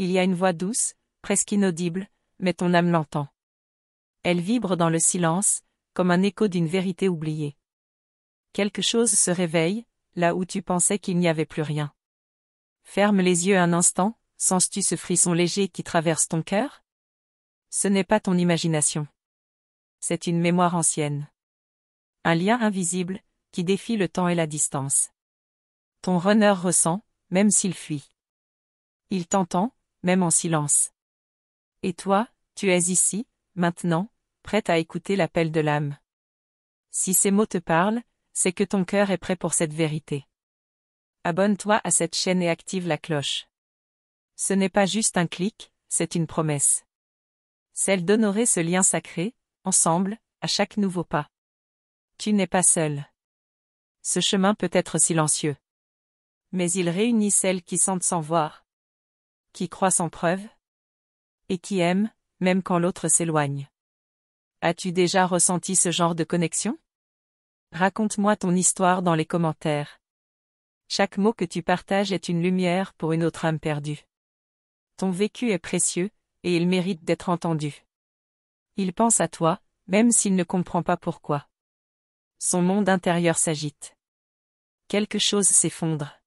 Il y a une voix douce, presque inaudible, mais ton âme l'entend. Elle vibre dans le silence, comme un écho d'une vérité oubliée. Quelque chose se réveille, là où tu pensais qu'il n'y avait plus rien. Ferme les yeux un instant, sens-tu ce frisson léger qui traverse ton cœur? Ce n'est pas ton imagination. C'est une mémoire ancienne. Un lien invisible, qui défie le temps et la distance. Ton runner ressent, même s'il fuit. Il t'entend, même en silence. Et toi, tu es ici, maintenant, prête à écouter l'appel de l'âme. Si ces mots te parlent, c'est que ton cœur est prêt pour cette vérité. Abonne-toi à cette chaîne et active la cloche. Ce n'est pas juste un clic, c'est une promesse. Celle d'honorer ce lien sacré, ensemble, à chaque nouveau pas. Tu n'es pas seul. Ce chemin peut être silencieux. Mais il réunit celles qui sentent sans voir. Qui croient sans preuve. Et qui aiment, même quand l'autre s'éloigne. As-tu déjà ressenti ce genre de connexion? Raconte-moi ton histoire dans les commentaires. Chaque mot que tu partages est une lumière pour une autre âme perdue. Ton vécu est précieux, et il mérite d'être entendu. Il pense à toi, même s'il ne comprend pas pourquoi. Son monde intérieur s'agite. Quelque chose s'effondre.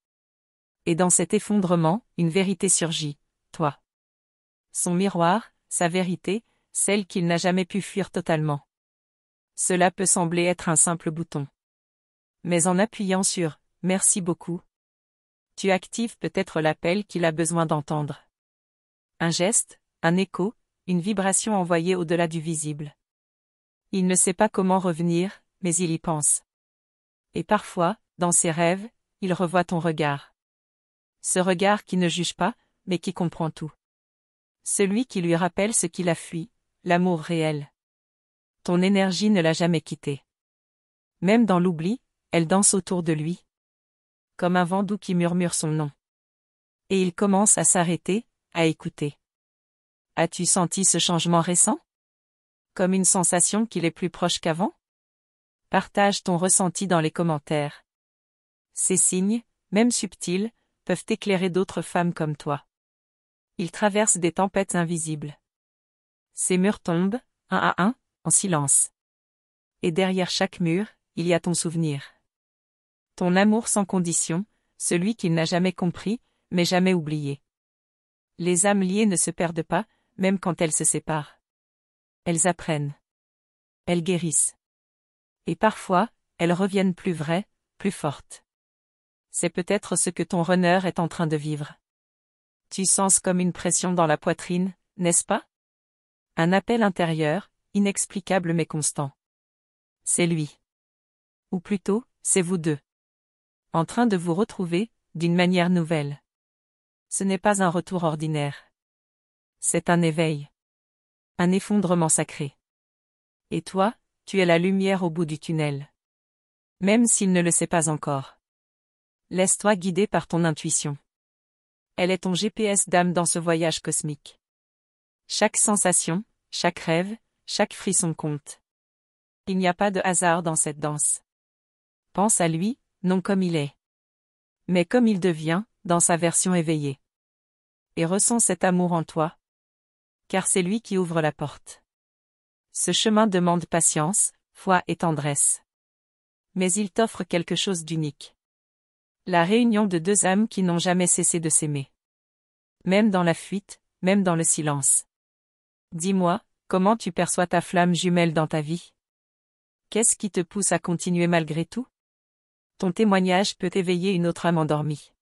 Et dans cet effondrement, une vérité surgit, toi. Son miroir, sa vérité, celle qu'il n'a jamais pu fuir totalement. Cela peut sembler être un simple bouton. Mais en appuyant sur « Merci beaucoup », tu actives peut-être l'appel qu'il a besoin d'entendre. Un geste, un écho, une vibration envoyée au-delà du visible. Il ne sait pas comment revenir, mais il y pense. Et parfois, dans ses rêves, il revoit ton regard. Ce regard qui ne juge pas, mais qui comprend tout. Celui qui lui rappelle ce qu'il a fui, l'amour réel. Ton énergie ne l'a jamais quitté. Même dans l'oubli, elle danse autour de lui. Comme un vent doux qui murmure son nom. Et il commence à s'arrêter, à écouter. As-tu senti ce changement récent? Comme une sensation qu'il est plus proche qu'avant? Partage ton ressenti dans les commentaires. Ces signes, même subtils, peuvent éclairer d'autres femmes comme toi. Ils traversent des tempêtes invisibles. Ces murs tombent, un à un, en silence. Et derrière chaque mur, il y a ton souvenir. Ton amour sans condition, celui qu'il n'a jamais compris, mais jamais oublié. Les âmes liées ne se perdent pas, même quand elles se séparent. Elles apprennent. Elles guérissent. Et parfois, elles reviennent plus vraies, plus fortes. C'est peut-être ce que ton runner est en train de vivre. Tu sens comme une pression dans la poitrine, n'est-ce pas? Un appel intérieur, inexplicable mais constant. C'est lui. Ou plutôt, c'est vous deux. En train de vous retrouver, d'une manière nouvelle. Ce n'est pas un retour ordinaire. C'est un éveil. Un effondrement sacré. Et toi, tu es la lumière au bout du tunnel. Même s'il ne le sait pas encore. Laisse-toi guider par ton intuition. Elle est ton GPS d'âme dans ce voyage cosmique. Chaque sensation, chaque rêve, chaque frisson compte. Il n'y a pas de hasard dans cette danse. Pense à lui, non comme il est. Mais comme il devient, dans sa version éveillée. Et ressens cet amour en toi. Car c'est lui qui ouvre la porte. Ce chemin demande patience, foi et tendresse. Mais il t'offre quelque chose d'unique. La réunion de deux âmes qui n'ont jamais cessé de s'aimer. Même dans la fuite, même dans le silence. Dis-moi, comment tu perçois ta flamme jumelle dans ta vie? Qu'est-ce qui te pousse à continuer malgré tout? Ton témoignage peut éveiller une autre âme endormie.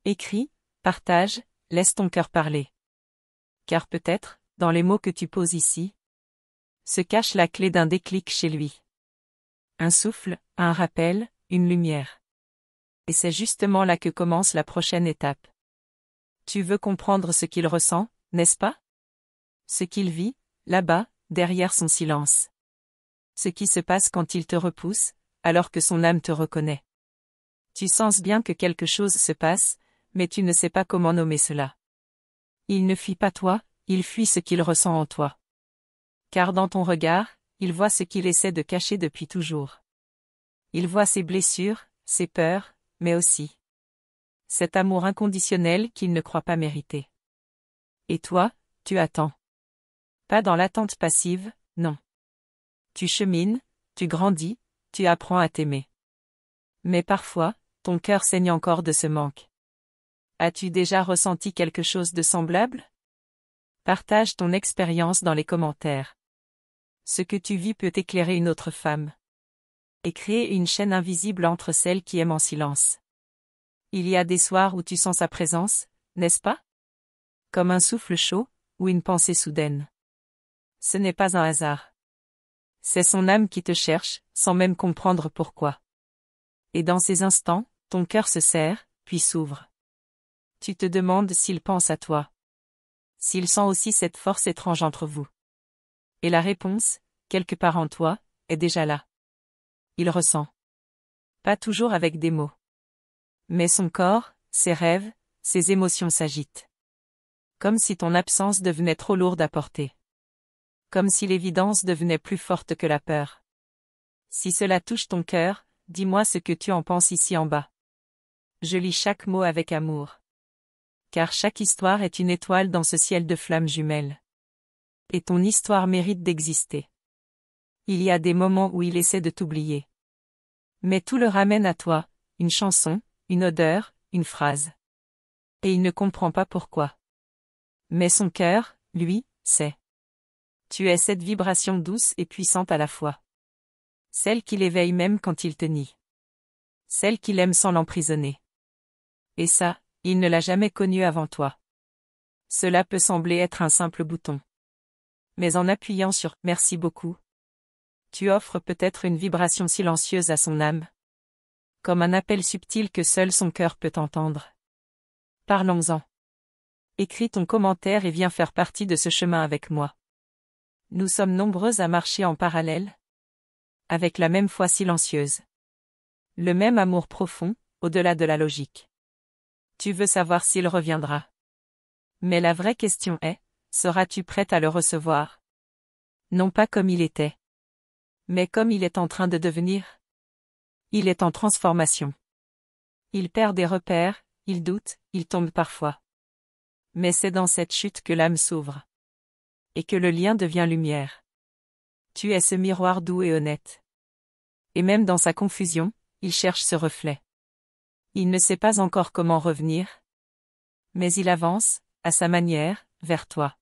Écris, partage, laisse ton cœur parler. Car peut-être, dans les mots que tu poses ici, se cache la clé d'un déclic chez lui. Un souffle, un rappel, une lumière. Et c'est justement là que commence la prochaine étape. Tu veux comprendre ce qu'il ressent, n'est-ce pas? Ce qu'il vit, là-bas, derrière son silence. Ce qui se passe quand il te repousse, alors que son âme te reconnaît. Tu sens bien que quelque chose se passe, mais tu ne sais pas comment nommer cela. Il ne fuit pas toi, il fuit ce qu'il ressent en toi. Car dans ton regard, il voit ce qu'il essaie de cacher depuis toujours. Il voit ses blessures, ses peurs, mais aussi cet amour inconditionnel qu'il ne croit pas mériter. Et toi, tu attends. Pas dans l'attente passive, non. Tu chemines, tu grandis, tu apprends à t'aimer. Mais parfois, ton cœur saigne encore de ce manque. As-tu déjà ressenti quelque chose de semblable? Partage ton expérience dans les commentaires. Ce que tu vis peut éclairer une autre femme. Et créer une chaîne invisible entre celles qui aiment en silence. Il y a des soirs où tu sens sa présence, n'est-ce pas? Comme un souffle chaud, ou une pensée soudaine. Ce n'est pas un hasard. C'est son âme qui te cherche, sans même comprendre pourquoi. Et dans ces instants, ton cœur se serre, puis s'ouvre. Tu te demandes s'il pense à toi. S'il sent aussi cette force étrange entre vous. Et la réponse, quelque part en toi, est déjà là. Il ressent. Pas toujours avec des mots. Mais son corps, ses rêves, ses émotions s'agitent. Comme si ton absence devenait trop lourde à porter. Comme si l'évidence devenait plus forte que la peur. Si cela touche ton cœur, dis-moi ce que tu en penses ici en bas. Je lis chaque mot avec amour. Car chaque histoire est une étoile dans ce ciel de flammes jumelles. Et ton histoire mérite d'exister. Il y a des moments où il essaie de t'oublier. Mais tout le ramène à toi, une chanson, une odeur, une phrase. Et il ne comprend pas pourquoi. Mais son cœur, lui, sait. Tu es cette vibration douce et puissante à la fois. Celle qui l'éveille même quand il te nie. Celle qu'il aime sans l'emprisonner. Et ça, il ne l'a jamais connue avant toi. Cela peut sembler être un simple bouton. Mais en appuyant sur « Merci beaucoup », tu offres peut-être une vibration silencieuse à son âme. Comme un appel subtil que seul son cœur peut entendre. Parlons-en. Écris ton commentaire et viens faire partie de ce chemin avec moi. Nous sommes nombreux à marcher en parallèle. Avec la même foi silencieuse. Le même amour profond, au-delà de la logique. Tu veux savoir s'il reviendra. Mais la vraie question est, seras-tu prête à le recevoir? Non pas comme il était. Mais comme il est en train de devenir. Il est en transformation. Il perd des repères, il doute, il tombe parfois. Mais c'est dans cette chute que l'âme s'ouvre. Et que le lien devient lumière. Tu es ce miroir doux et honnête. Et même dans sa confusion, il cherche ce reflet. Il ne sait pas encore comment revenir. Mais il avance, à sa manière, vers toi.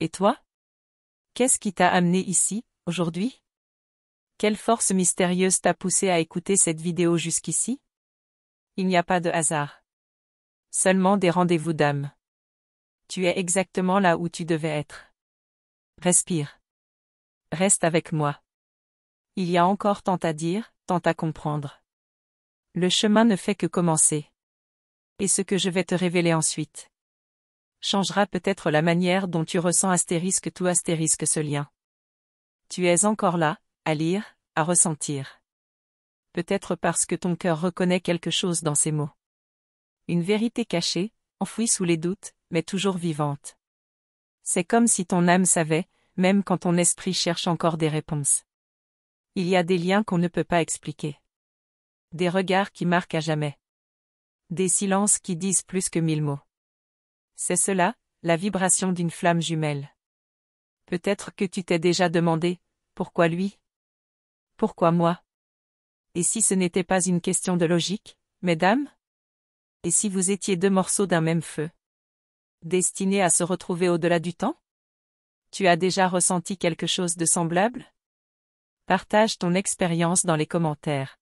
Et toi? Qu'est-ce qui t'a amené ici, aujourd'hui? Quelle force mystérieuse t'a poussé à écouter cette vidéo jusqu'ici? Il n'y a pas de hasard. Seulement des rendez-vous d'âme. Tu es exactement là où tu devais être. Respire. Reste avec moi. Il y a encore tant à dire, tant à comprendre. Le chemin ne fait que commencer. Et ce que je vais te révéler ensuite changera peut-être la manière dont tu ressens tout ce lien. Tu es encore là, à lire, à ressentir. Peut-être parce que ton cœur reconnaît quelque chose dans ces mots. Une vérité cachée, enfouie sous les doutes, mais toujours vivante. C'est comme si ton âme savait, même quand ton esprit cherche encore des réponses. Il y a des liens qu'on ne peut pas expliquer. Des regards qui marquent à jamais. Des silences qui disent plus que 1000 mots. C'est cela, la vibration d'une flamme jumelle. Peut-être que tu t'es déjà demandé, pourquoi lui? Pourquoi moi? Et si ce n'était pas une question de logique, mesdames? Et si vous étiez deux morceaux d'un même feu? Destinés à se retrouver au-delà du temps? Tu as déjà ressenti quelque chose de semblable? Partage ton expérience dans les commentaires.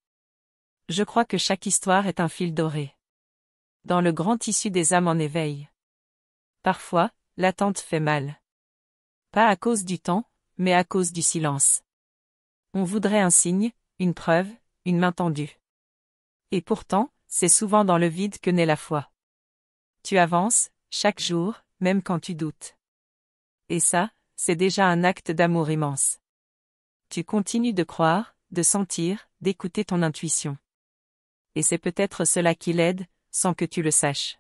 Je crois que chaque histoire est un fil doré. Dans le grand tissu des âmes en éveil. Parfois, l'attente fait mal. Pas à cause du temps, mais à cause du silence. On voudrait un signe, une preuve, une main tendue. Et pourtant, c'est souvent dans le vide que naît la foi. Tu avances, chaque jour, même quand tu doutes. Et ça, c'est déjà un acte d'amour immense. Tu continues de croire, de sentir, d'écouter ton intuition. Et c'est peut-être cela qui l'aide, sans que tu le saches.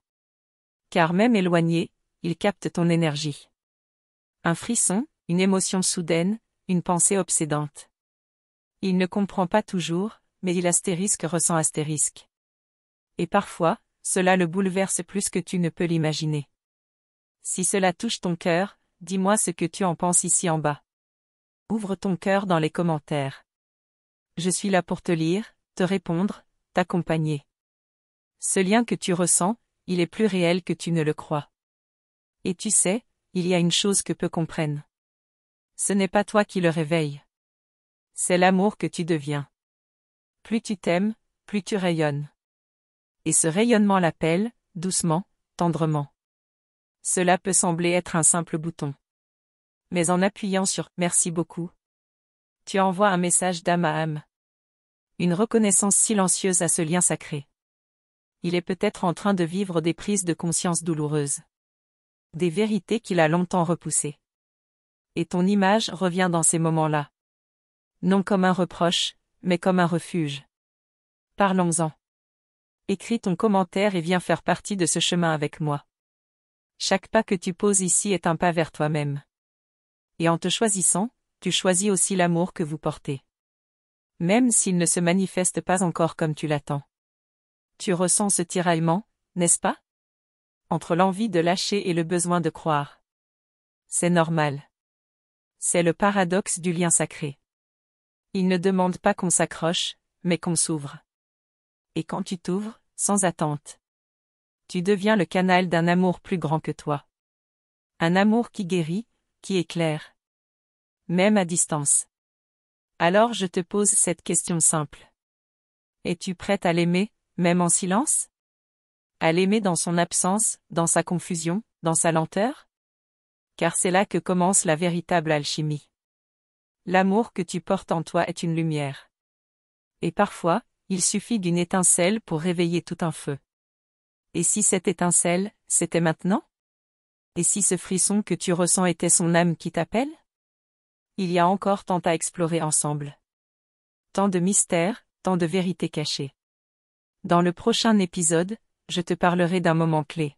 Car même éloigné, il capte ton énergie. Un frisson, une émotion soudaine, une pensée obsédante. Il ne comprend pas toujours, mais il ressent astérisque. Et parfois, cela le bouleverse plus que tu ne peux l'imaginer. Si cela touche ton cœur, dis-moi ce que tu en penses ici en bas. Ouvre ton cœur dans les commentaires. Je suis là pour te lire, te répondre, t'accompagner. Ce lien que tu ressens, il est plus réel que tu ne le crois. Et tu sais, il y a une chose que peu comprennent. Ce n'est pas toi qui le réveille. C'est l'amour que tu deviens. Plus tu t'aimes, plus tu rayonnes. Et ce rayonnement l'appelle, doucement, tendrement. Cela peut sembler être un simple bouton. Mais en appuyant sur « Merci beaucoup », tu envoies un message d'âme à âme. Une reconnaissance silencieuse à ce lien sacré. Il est peut-être en train de vivre des prises de conscience douloureuses. Des vérités qu'il a longtemps repoussées. Et ton image revient dans ces moments-là. Non comme un reproche, mais comme un refuge. Parlons-en. Écris ton commentaire et viens faire partie de ce chemin avec moi. Chaque pas que tu poses ici est un pas vers toi-même. Et en te choisissant, tu choisis aussi l'amour que vous portez. Même s'il ne se manifeste pas encore comme tu l'attends. Tu ressens ce tiraillement, n'est-ce pas? Entre l'envie de lâcher et le besoin de croire. C'est normal. C'est le paradoxe du lien sacré. Il ne demande pas qu'on s'accroche, mais qu'on s'ouvre. Et quand tu t'ouvres, sans attente, tu deviens le canal d'un amour plus grand que toi. Un amour qui guérit, qui éclaire. Même à distance. Alors je te pose cette question simple. Es-tu prête à l'aimer, même en silence? À l'aimer dans son absence, dans sa confusion, dans sa lenteur? Car c'est là que commence la véritable alchimie. L'amour que tu portes en toi est une lumière. Et parfois, il suffit d'une étincelle pour réveiller tout un feu. Et si cette étincelle, c'était maintenant? Et si ce frisson que tu ressens était son âme qui t'appelle? Il y a encore tant à explorer ensemble. Tant de mystères, tant de vérités cachées. Dans le prochain épisode, je te parlerai d'un moment clé.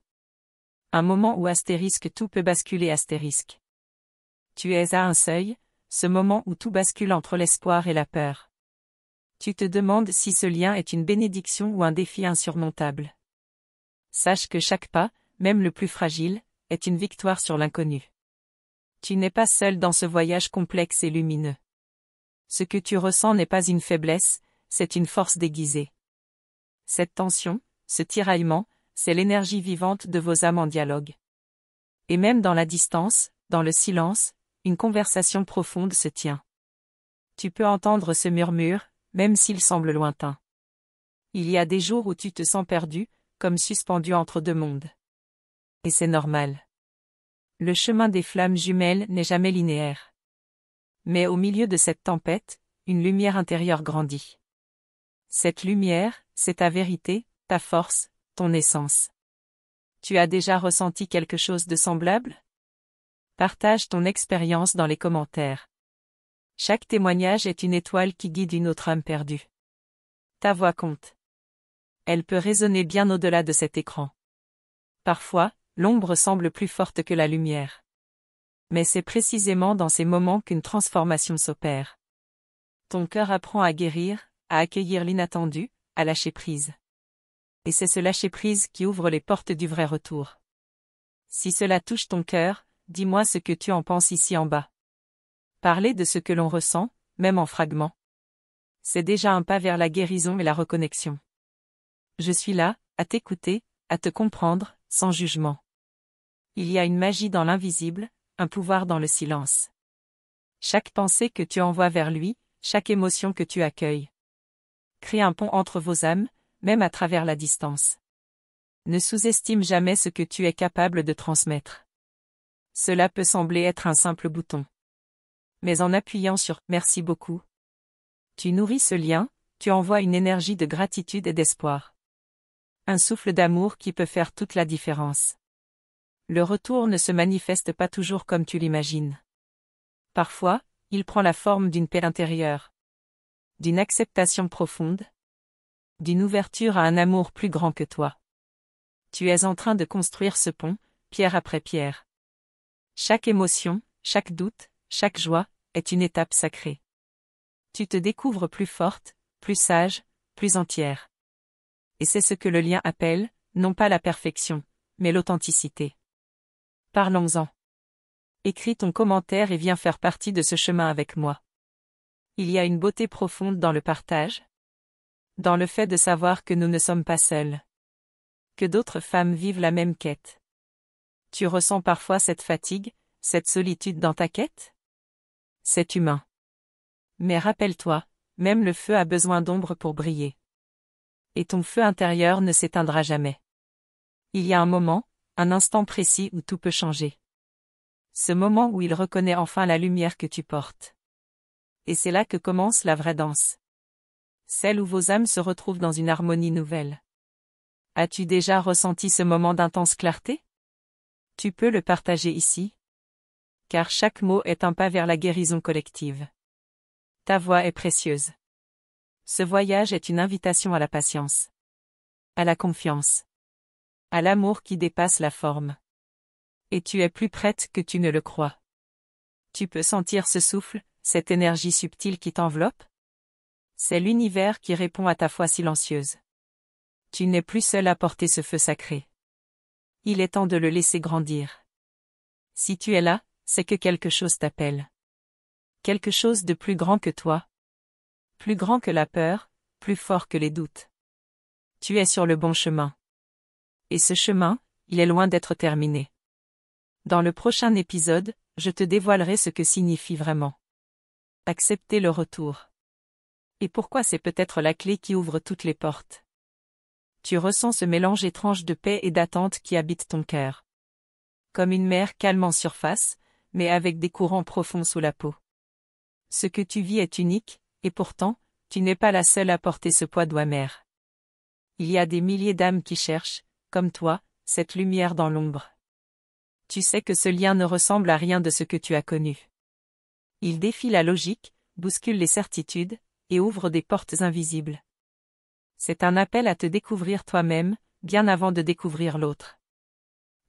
Un moment où astérisque tout peut basculer astérisque. Tu es à un seuil, ce moment où tout bascule entre l'espoir et la peur. Tu te demandes si ce lien est une bénédiction ou un défi insurmontable. Sache que chaque pas, même le plus fragile, est une victoire sur l'inconnu. Tu n'es pas seul dans ce voyage complexe et lumineux. Ce que tu ressens n'est pas une faiblesse, c'est une force déguisée. Cette tension, ce tiraillement, c'est l'énergie vivante de vos âmes en dialogue. Et même dans la distance, dans le silence, une conversation profonde se tient. Tu peux entendre ce murmure, même s'il semble lointain. Il y a des jours où tu te sens perdu, comme suspendu entre deux mondes. Et c'est normal. Le chemin des flammes jumelles n'est jamais linéaire. Mais au milieu de cette tempête, une lumière intérieure grandit. Cette lumière, c'est ta vérité, ta force, ton essence. Tu as déjà ressenti quelque chose de semblable? Partage ton expérience dans les commentaires. Chaque témoignage est une étoile qui guide une autre âme perdue. Ta voix compte. Elle peut résonner bien au-delà de cet écran. Parfois, l'ombre semble plus forte que la lumière. Mais c'est précisément dans ces moments qu'une transformation s'opère. Ton cœur apprend à guérir, à accueillir l'inattendu, à lâcher prise. Et c'est ce lâcher-prise qui ouvre les portes du vrai retour. Si cela touche ton cœur, dis-moi ce que tu en penses ici en bas. Parler de ce que l'on ressent, même en fragments. C'est déjà un pas vers la guérison et la reconnexion. Je suis là, à t'écouter, à te comprendre, sans jugement. Il y a une magie dans l'invisible, un pouvoir dans le silence. Chaque pensée que tu envoies vers lui, chaque émotion que tu accueilles, crée un pont entre vos âmes, même à travers la distance. Ne sous-estime jamais ce que tu es capable de transmettre. Cela peut sembler être un simple bouton. Mais en appuyant sur « Merci beaucoup », tu nourris ce lien, tu envoies une énergie de gratitude et d'espoir. Un souffle d'amour qui peut faire toute la différence. Le retour ne se manifeste pas toujours comme tu l'imagines. Parfois, il prend la forme d'une paix intérieure, d'une acceptation profonde, d'une ouverture à un amour plus grand que toi. Tu es en train de construire ce pont, pierre après pierre. Chaque émotion, chaque doute, chaque joie, est une étape sacrée. Tu te découvres plus forte, plus sage, plus entière. Et c'est ce que le lien appelle, non pas la perfection, mais l'authenticité. Parlons-en. Écris ton commentaire et viens faire partie de ce chemin avec moi. Il y a une beauté profonde dans le partage. Dans le fait de savoir que nous ne sommes pas seuls. Que d'autres femmes vivent la même quête. Tu ressens parfois cette fatigue, cette solitude dans ta quête? C'est humain. Mais rappelle-toi, même le feu a besoin d'ombre pour briller. Et ton feu intérieur ne s'éteindra jamais. Il y a un moment, un instant précis où tout peut changer. Ce moment où il reconnaît enfin la lumière que tu portes. Et c'est là que commence la vraie danse. Celle où vos âmes se retrouvent dans une harmonie nouvelle. As-tu déjà ressenti ce moment d'intense clarté? Tu peux le partager ici. Car chaque mot est un pas vers la guérison collective. Ta voix est précieuse. Ce voyage est une invitation à la patience. À la confiance. À l'amour qui dépasse la forme. Et tu es plus prête que tu ne le crois. Tu peux sentir ce souffle, cette énergie subtile qui t'enveloppe? C'est l'univers qui répond à ta foi silencieuse. Tu n'es plus seul à porter ce feu sacré. Il est temps de le laisser grandir. Si tu es là, c'est que quelque chose t'appelle. Quelque chose de plus grand que toi. Plus grand que la peur, plus fort que les doutes. Tu es sur le bon chemin. Et ce chemin, il est loin d'être terminé. Dans le prochain épisode, je te dévoilerai ce que signifie vraiment. Accepter le retour. Et pourquoi c'est peut-être la clé qui ouvre toutes les portes. Tu ressens ce mélange étrange de paix et d'attente qui habite ton cœur. Comme une mer calme en surface, mais avec des courants profonds sous la peau. Ce que tu vis est unique, et pourtant, tu n'es pas la seule à porter ce poids d'eau amer. Il y a des milliers d'âmes qui cherchent, comme toi, cette lumière dans l'ombre. Tu sais que ce lien ne ressemble à rien de ce que tu as connu. Il défie la logique, bouscule les certitudes, et ouvre des portes invisibles. C'est un appel à te découvrir toi-même, bien avant de découvrir l'autre.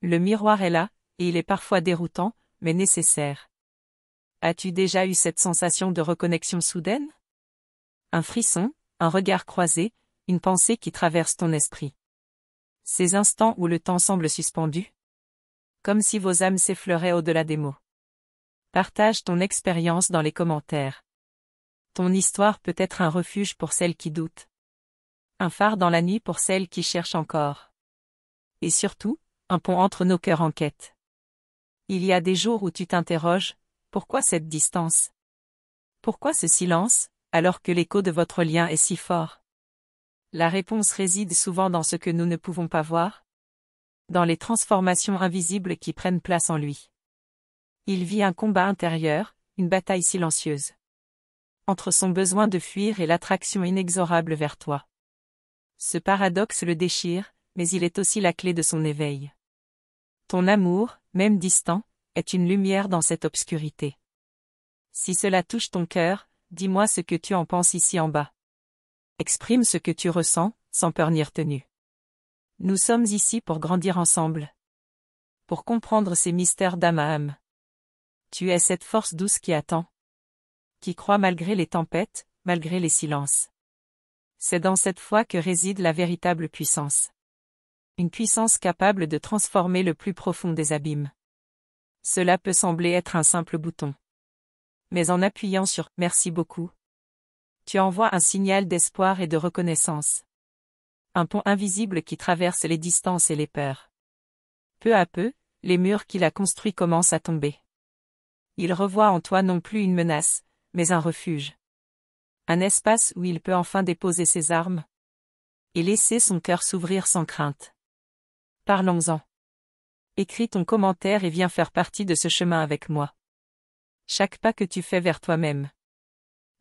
Le miroir est là, et il est parfois déroutant, mais nécessaire. As-tu déjà eu cette sensation de reconnexion soudaine? Un frisson, un regard croisé, une pensée qui traverse ton esprit. Ces instants où le temps semble suspendu? Comme si vos âmes s'effleuraient au-delà des mots. Partage ton expérience dans les commentaires. Ton histoire peut être un refuge pour celles qui doutent. Un phare dans la nuit pour celles qui cherchent encore. Et surtout, un pont entre nos cœurs en quête. Il y a des jours où tu t'interroges, pourquoi cette distance? Pourquoi ce silence, alors que l'écho de votre lien est si fort? La réponse réside souvent dans ce que nous ne pouvons pas voir. Dans les transformations invisibles qui prennent place en lui. Il vit un combat intérieur, une bataille silencieuse. Entre son besoin de fuir et l'attraction inexorable vers toi. Ce paradoxe le déchire, mais il est aussi la clé de son éveil. Ton amour, même distant, est une lumière dans cette obscurité. Si cela touche ton cœur, dis-moi ce que tu en penses ici en bas. Exprime ce que tu ressens, sans peur ni retenue. Nous sommes ici pour grandir ensemble. Pour comprendre ces mystères d'âme à âme. Tu es cette force douce qui attend. Qui croit malgré les tempêtes, malgré les silences. C'est dans cette foi que réside la véritable puissance. Une puissance capable de transformer le plus profond des abîmes. Cela peut sembler être un simple bouton. Mais en appuyant sur « Merci beaucoup », tu envoies un signal d'espoir et de reconnaissance. Un pont invisible qui traverse les distances et les peurs. Peu à peu, les murs qu'il a construits commencent à tomber. Il revoit en toi non plus une menace, mais un refuge. Un espace où il peut enfin déposer ses armes. Et laisser son cœur s'ouvrir sans crainte. Parlons-en. Écris ton commentaire et viens faire partie de ce chemin avec moi. Chaque pas que tu fais vers toi-même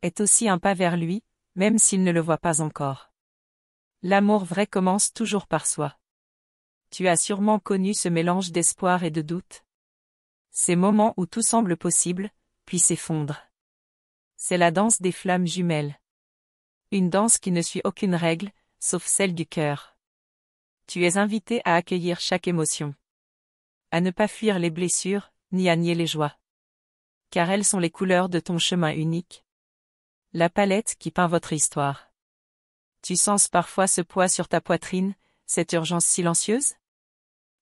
est aussi un pas vers lui, même s'il ne le voit pas encore. L'amour vrai commence toujours par soi. Tu as sûrement connu ce mélange d'espoir et de doute. Ces moments où tout semble possible, puis s'effondre. C'est la danse des flammes jumelles. Une danse qui ne suit aucune règle, sauf celle du cœur. Tu es invité à accueillir chaque émotion. À ne pas fuir les blessures, ni à nier les joies. Car elles sont les couleurs de ton chemin unique. La palette qui peint votre histoire. Tu sens parfois ce poids sur ta poitrine, cette urgence silencieuse?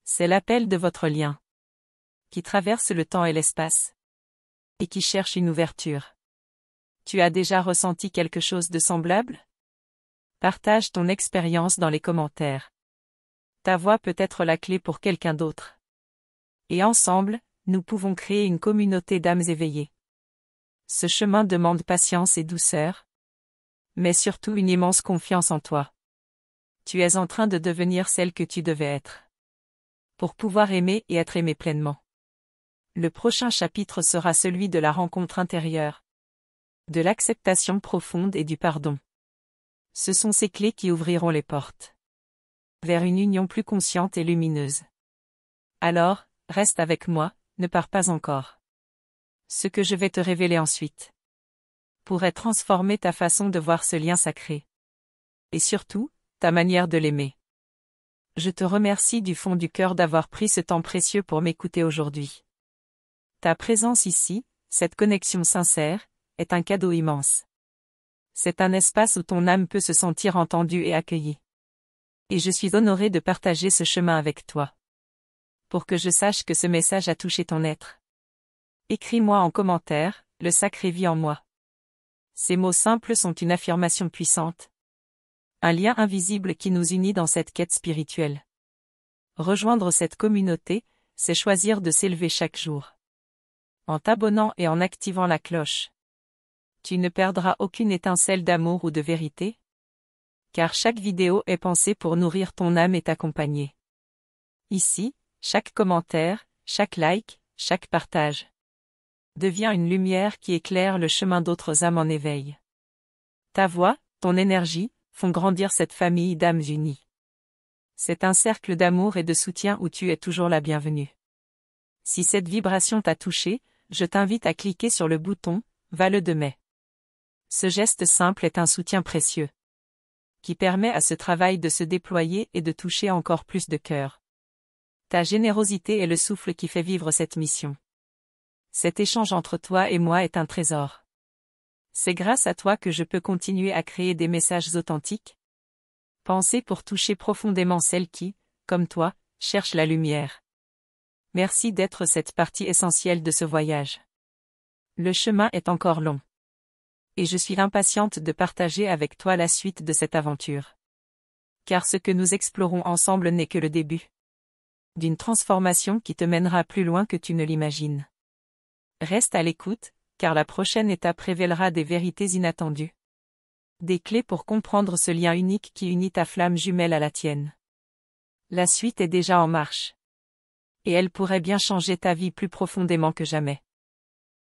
C'est l'appel de votre lien. qui traverse le temps et l'espace, et qui cherche une ouverture. Tu as déjà ressenti quelque chose de semblable? Partage ton expérience dans les commentaires. Ta voix peut être la clé pour quelqu'un d'autre. Et ensemble, nous pouvons créer une communauté d'âmes éveillées. Ce chemin demande patience et douceur, mais surtout une immense confiance en toi. Tu es en train de devenir celle que tu devais être, pour pouvoir aimer et être aimé pleinement. Le prochain chapitre sera celui de la rencontre intérieure, de l'acceptation profonde et du pardon. Ce sont ces clés qui ouvriront les portes vers une union plus consciente et lumineuse. Alors, reste avec moi, ne pars pas encore. Ce que je vais te révéler ensuite pourrait transformer ta façon de voir ce lien sacré. Et surtout, ta manière de l'aimer. Je te remercie du fond du cœur d'avoir pris ce temps précieux pour m'écouter aujourd'hui. Ta présence ici, cette connexion sincère, est un cadeau immense. C'est un espace où ton âme peut se sentir entendue et accueillie. Et je suis honorée de partager ce chemin avec toi. Pour que je sache que ce message a touché ton être. Écris-moi en commentaire, le sacré vit en moi. Ces mots simples sont une affirmation puissante. Un lien invisible qui nous unit dans cette quête spirituelle. Rejoindre cette communauté, c'est choisir de s'élever chaque jour. En t'abonnant et en activant la cloche. Tu ne perdras aucune étincelle d'amour ou de vérité. Car chaque vidéo est pensée pour nourrir ton âme et t'accompagner. Ici, chaque commentaire, chaque like, chaque partage devient une lumière qui éclaire le chemin d'autres âmes en éveil. Ta voix, ton énergie, font grandir cette famille d'âmes unies. C'est un cercle d'amour et de soutien où tu es toujours la bienvenue. Si cette vibration t'a touché, je t'invite à cliquer sur le bouton « Va-le de mai ». Ce geste simple est un soutien précieux qui permet à ce travail de se déployer et de toucher encore plus de cœurs. Ta générosité est le souffle qui fait vivre cette mission. Cet échange entre toi et moi est un trésor. C'est grâce à toi que je peux continuer à créer des messages authentiques, pensés pour toucher profondément celles qui, comme toi, cherchent la lumière. Merci d'être cette partie essentielle de ce voyage. Le chemin est encore long. Et je suis impatiente de partager avec toi la suite de cette aventure. Car ce que nous explorons ensemble n'est que le début d'une transformation qui te mènera plus loin que tu ne l'imagines. Reste à l'écoute, car la prochaine étape révélera des vérités inattendues. Des clés pour comprendre ce lien unique qui unit ta flamme jumelle à la tienne. La suite est déjà en marche. Et elle pourrait bien changer ta vie plus profondément que jamais.